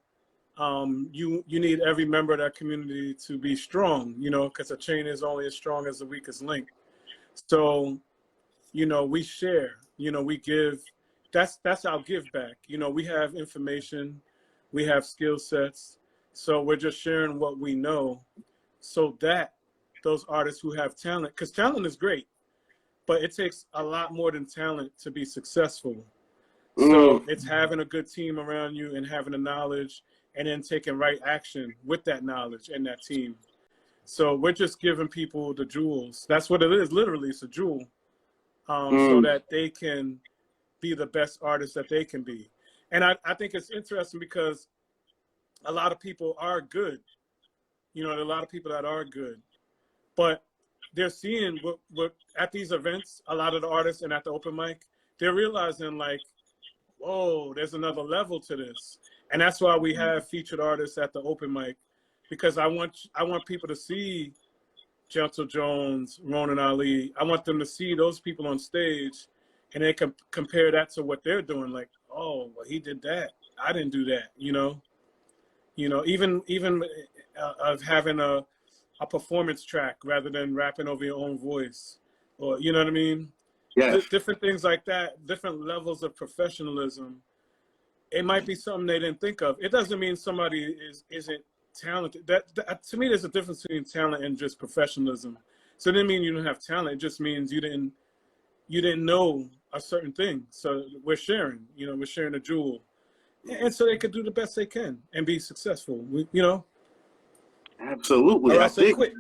you need every member of that community to be strong, you know, because a chain is only as strong as the weakest link. So, you know, we share, you know, we give. That's our give back. You know, we have information. We have skill sets. So we're just sharing what we know so that those artists who have talent, because talent is great, but it takes a lot more than talent to be successful. So it's having a good team around you and having the knowledge and then taking right action with that knowledge and that team. So we're just giving people the jewels. That's what it is. Literally, it's a jewel, so that they can be the best artists that they can be. And I think it's interesting because a lot of people are good. You know, there are a lot of people that are good, but they're seeing what at these events, a lot of the artists and at the open mic, they're realizing like, whoa, there's another level to this. And that's why we have featured artists at the open mic, because I want people to see Gentle Jones, Ronan Ali. I want them to see those people on stage, and they can compare that to what they're doing. Like, oh, well, he did that. I didn't do that. You know, even of having a performance track rather than rapping over your own voice, or you know what I mean? Yeah. Different things like that, different levels of professionalism. It might be something they didn't think of. It doesn't mean somebody isn't talented. That to me, there's a difference between talent and just professionalism. So it didn't mean you don't have talent. It just means you didn't know a certain thing. So we're sharing, we're sharing a jewel, and so they could do the best they can and be successful. Absolutely. Or else they quit.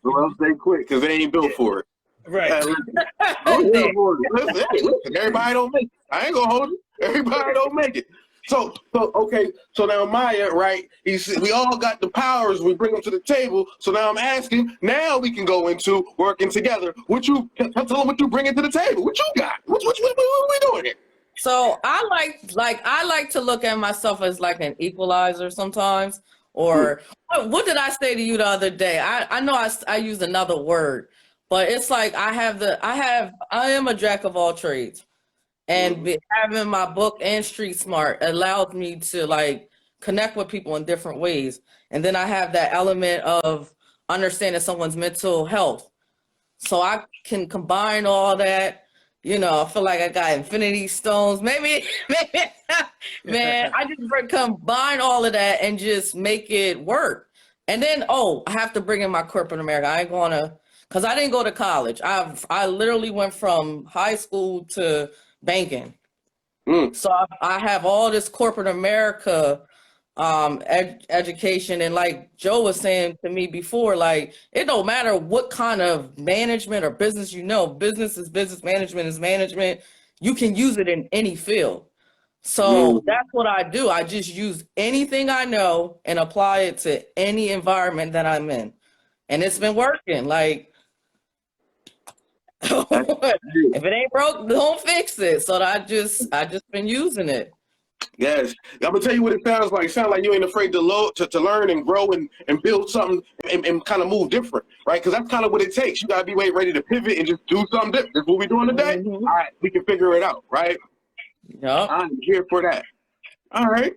Or else they quit because they ain't built for it. Right. Listen, everybody don't make it. I ain't gonna hold you. Everybody don't make it. So okay. So now Maya, right? We all got the powers. We bring them to the table. So now I'm asking. Now we can go into working together. Tell them what you bringing to the table. What you got? What we doing here? So I like to look at myself as like an equalizer sometimes. Or what did I say to you the other day? I know I used another word, but it's like I am a jack of all trades, and having my book and Street Smart allows me to like connect with people in different ways. And then I have that element of understanding someone's mental health. So I can combine all that. I feel like I got infinity stones. Maybe, man, I just combine all of that and just make it work. And then, I have to bring in my corporate America. I ain't gonna, because I didn't go to college. I literally went from high school to banking. So I have all this corporate America education, and like Joe was saying to me before, like it don't matter what kind of management or business business is business, management is management. You can use it in any field. So that's what I do. I just use anything I know and apply it to any environment that I'm in, and it's been working. Like if it ain't broke, don't fix it. So I just been using it. Yes, I'm gonna tell you what it sounds like. It sounds like you ain't afraid to learn and grow and build something and kind of move different, right? Because that's kind of what it takes. You gotta be ready to pivot and just do something different. That's what we're doing today. All right, we can figure it out, right? Yep. I'm here for that. All right.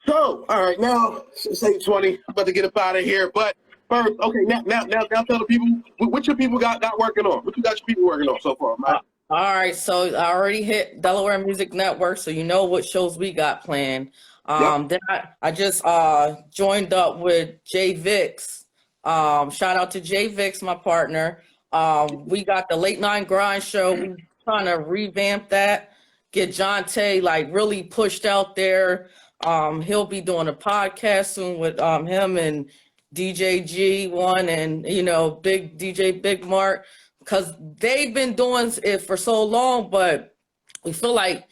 So, all right, now it's 8:20. I'm about to get up out of here, but first, okay, now tell the people what your people got working on. What you got your people working on so far, man? All right, so I already hit Delaware Music Network, so you know what shows we got planned. Then I just joined up with Jay Vix. Shout out to Jay Vix, my partner. We got the Late Night Grind show. We're trying to revamp that, get John Tay like really pushed out there. He'll be doing a podcast soon with him and DJ G1 and Big DJ Big Mark. Because they've been doing it for so long, but we feel like,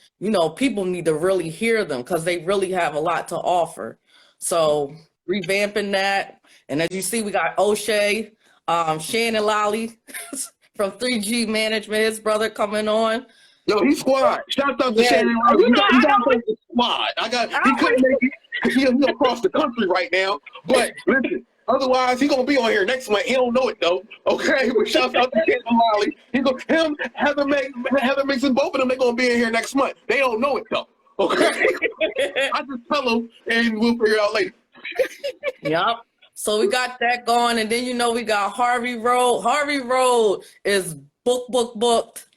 people need to really hear them because they really have a lot to offer. So revamping that. And as you see, we got O'Shea, Shannon Lally from 3G Management, his brother coming on. Yo, he's squad. Shout out to Shannon Lally. He got the squad. He couldn't make it. He's across the country right now. But listen. Otherwise, he's gonna be on here next month. He don't know it though. Okay, but shout out to Shannon Lally. Heather Mix, and both of them. They're gonna be in here next month. They don't know it though. Okay, I just tell them, and we'll figure it out later. Yep. So we got that going, and then we got Harvey Road. Harvey Road is booked.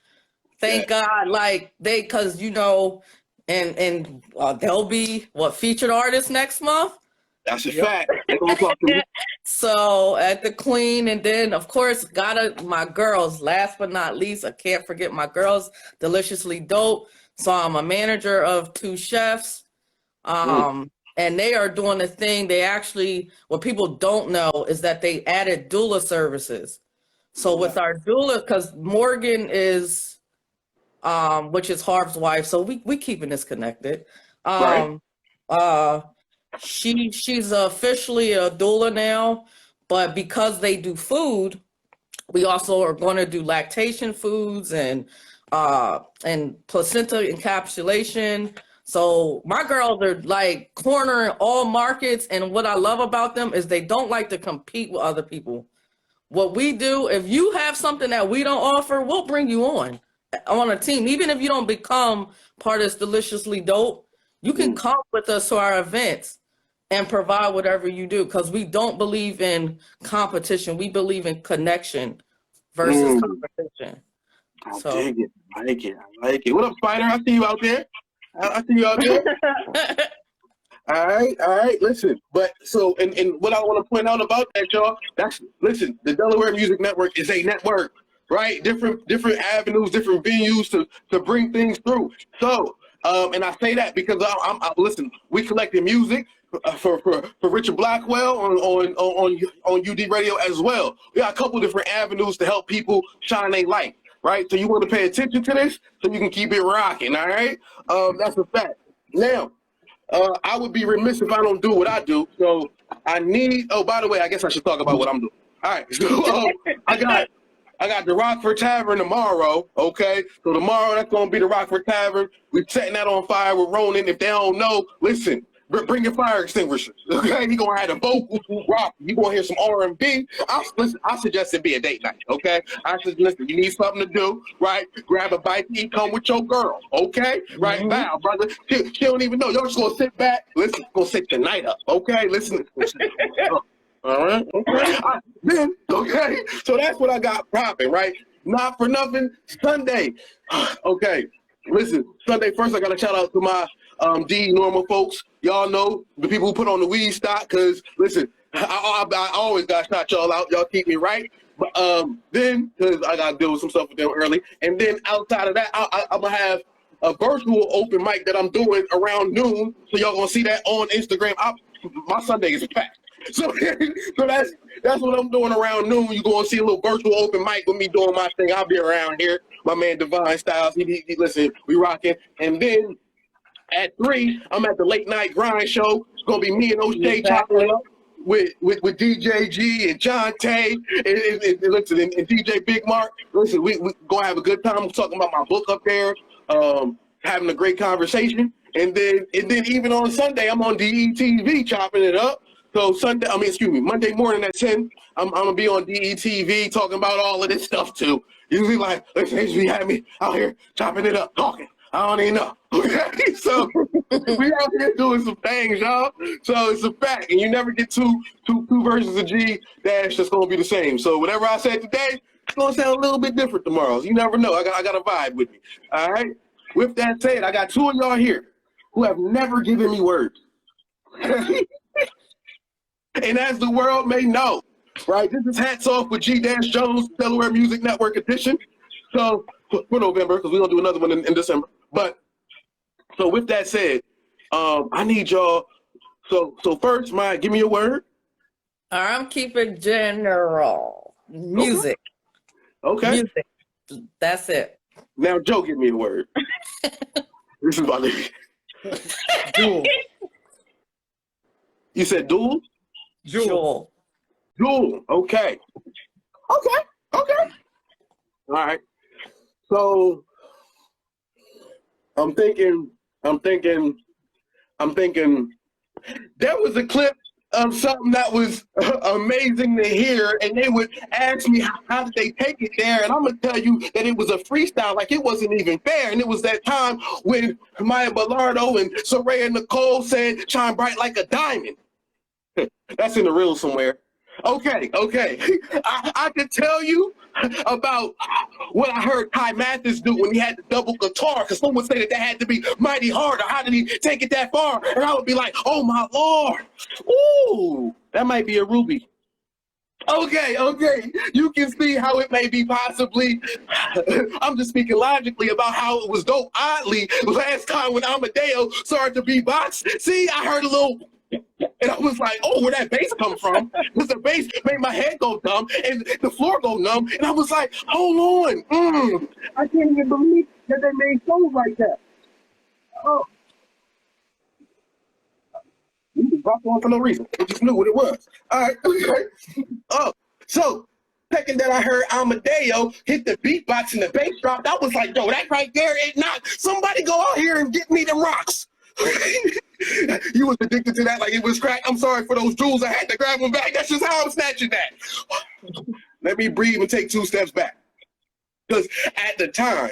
Thank God, like because and they'll be featured artists next month. That's a fact. They gonna talk to me. So at the Queen, and then of course my girls. Last but not least, I can't forget my girls, Deliciously Dope. So I'm a manager of 2 chefs, and they are doing a thing. They actually, what people don't know is that they added doula services. So with our doula, because Morgan is, which is Harb's wife, so we keeping this connected. Right. She's officially a doula now, but because they do food, we also are going to do lactation foods and placenta encapsulation. So my girls are like cornering all markets, and what I love about them is they don't like to compete with other people. What we do, if you have something that we don't offer, we'll bring you on a team. Even if you don't become part of this Deliciously Dope, you can come with us to our events and provide whatever you do, because we don't believe in competition. We believe in connection versus competition. I dig it. I like it. I like it. What up, Spider? I see you out there. I see you out there. All right. Listen, but so, and what I want to point out about that, y'all, listen, the Delaware Music Network is a network, right? Different avenues, different venues to bring things through. So, and I say that because listen, we collected music for Richard Blackwell on UD Radio as well. We got a couple different avenues to help people shine their light, right? So you want to pay attention to this so you can keep it rocking, all right? That's a fact. Now, I would be remiss if I don't do what I do. So I need. Oh, by the way, I guess I should talk about what I'm doing. All right. So I got the Rockford Tavern tomorrow. Okay. So tomorrow that's gonna be the Rockford Tavern. We're setting that on fire with Ronan. If they don't know, listen. Bring your fire extinguishers. Okay. He gonna have the vocals rock. You gonna hear some R&B. I suggest it be a date night. Okay. I said, listen. You need something to do, right? Grab a bite to eat. Come with your girl. Okay. Right now, brother. She don't even know. Y'all just gonna sit back. Listen. Gonna sit the night up. Okay. Listen. All right. Okay. Then. Okay. So that's what I got popping. Right. Not for nothing. Sunday. Okay. Listen. Sunday first. I got to shout out to my D normal folks. Y'all know the people who put on the weed stock, because listen, I always got to shout y'all out. Y'all keep me right. But then, because I got to deal with some stuff with them early, and then outside of that, I'm going to have a virtual open mic that I'm doing around noon, so y'all going to see that on Instagram. My Sunday is packed. So that's what I'm doing around noon. You're going to see a little virtual open mic with me doing my thing. I'll be around here. My man Divine Styles, he listen, we rocking. And then at 3, I'm at the Late Night Grind Show. It's gonna be me and O'Shea chopping it up with DJ G and John Tay and DJ Big Mark. Listen, we gonna have a good time. I'm talking about my book up there, having a great conversation. And then even on Sunday, I'm on DETV chopping it up. So Monday morning at 10, I'm gonna be on DETV talking about all of this stuff too. Usually like, they have me out here chopping it up, talking. I don't even know. Okay, so we out here doing some things, y'all. So it's a fact, and you never get two versions of G that's just gonna be the same. So whatever I said today, it's gonna sound a little bit different tomorrow. So you never know. I got a vibe with me. All right. With that said, I got 2 of y'all here who have never given me words, and as the world may know, right? This is Hats Off with G Jones, Delaware Music Network edition. So for November, because we're gonna do another one in December. But so with that said, I need y'all. So first, give me a word. I'm keeping general music. Okay. Music. That's it. Now, Joe, give me a word. This is about to be. Jewel. You said duel? Jewel. Duel. Okay. All right. So I'm thinking there was a clip of something that was amazing to hear, and they would ask me how did they take it there, and I'm gonna tell you that it was a freestyle, like it wasn't even fair. And it was that time when Maya Bellardo and Soraya Nicole said shine bright like a diamond. That's in the reel somewhere. Okay. I can tell you about what I heard Ty Mathis do when he had the double guitar, because someone said that had to be mighty hard, or how did he take it that far? And I would be like, oh my Lord, ooh, that might be a Ruby. Okay, you can see how it may be possibly. I'm just speaking logically about how it was dope. Oddly, last time when Amadeo started to beatbox, see, I heard a little, and I was like, oh, where that bass come from? Because the bass made my head go numb and the floor go numb, and I was like, hold on, I can't even believe that they made songs like that. Oh. You just dropped on for no reason. I just knew what it was. All right. Okay. Oh, so second that I heard Amadeo hit the beatbox and the bass dropped, I was like, yo, that right there ain't not. Somebody go out here and get me them rocks. You was addicted to that like it was crack. I'm sorry for those jewels. I had to grab them back. That's just how I'm snatching that. Let me breathe and take 2 steps back. Because at the time,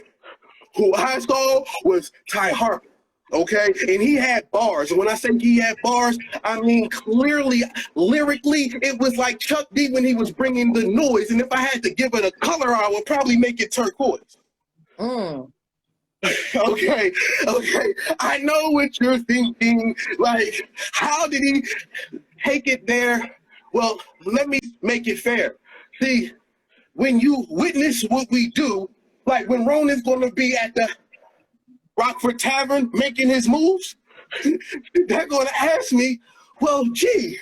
who I saw was Ty Harper. Okay, and he had bars. And when I say he had bars, I mean clearly, lyrically, it was like Chuck D when he was bringing the noise. And if I had to give it a color, I would probably make it turquoise. Okay. I know what you're thinking. Like, how did he take it there? Well, let me make it fair. See, when you witness what we do, like when Ronan's going to be at the Rockford Tavern making his moves, they're going to ask me, well, gee,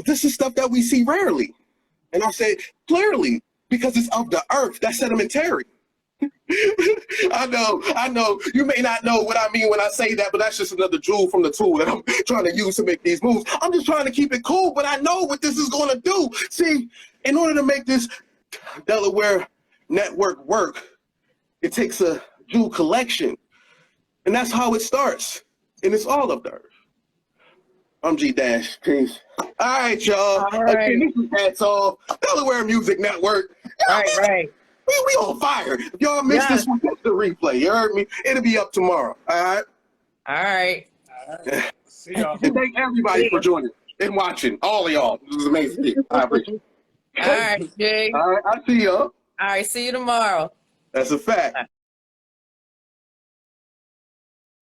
this is stuff that we see rarely. And I say, clearly, because it's of the earth, that's sedimentary. I know. You may not know what I mean when I say that, but that's just another jewel from the tool that I'm trying to use to make these moves. I'm just trying to keep it cool, but I know what this is going to do. See, in order to make this Delaware network work, it takes a jewel collection. And that's how it starts. And it's all of the earth. I'm G-Dash. Peace. All right, y'all. All right. Again, this is Hats Off, Delaware Music Network. Right. We on fire. If y'all missed this one, catch the replay. You heard me? It'll be up tomorrow. All right? See y'all. And thank everybody for joining and watching. All of y'all. This is amazing. I appreciate it. All right, Jay. All right. I'll see y'all. All right, see you tomorrow. That's a fact.